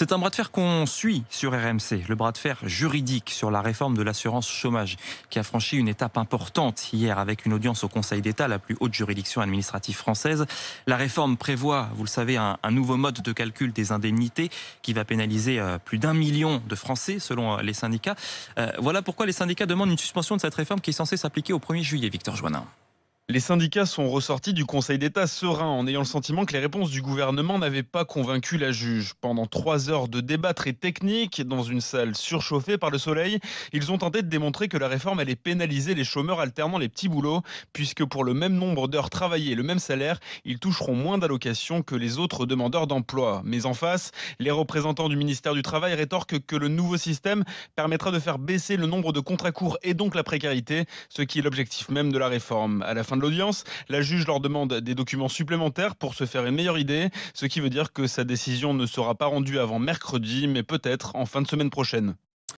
C'est un bras de fer qu'on suit sur RMC, le bras de fer juridique sur la réforme de l'assurance chômage, qui a franchi une étape importante hier avec une audience au Conseil d'État, la plus haute juridiction administrative française. La réforme prévoit, vous le savez, un nouveau mode de calcul des indemnités qui va pénaliser plus d'1 million de Français, selon les syndicats. Voilà pourquoi les syndicats demandent une suspension de cette réforme qui est censée s'appliquer au 1er juillet, Victor Joannin. Les syndicats sont ressortis du Conseil d'État sereins en ayant le sentiment que les réponses du gouvernement n'avaient pas convaincu la juge. Pendant 3 heures de débat très technique, dans une salle surchauffée par le soleil, ils ont tenté de démontrer que la réforme allait pénaliser les chômeurs alternant les petits boulots, puisque pour le même nombre d'heures travaillées et le même salaire, ils toucheront moins d'allocations que les autres demandeurs d'emploi. Mais en face, les représentants du ministère du Travail rétorquent que le nouveau système permettra de faire baisser le nombre de contrats courts et donc la précarité, ce qui est l'objectif même de la réforme. À la fin de l'audience, la juge leur demande des documents supplémentaires pour se faire une meilleure idée, ce qui veut dire que sa décision ne sera pas rendue avant mercredi, mais peut-être en fin de semaine prochaine.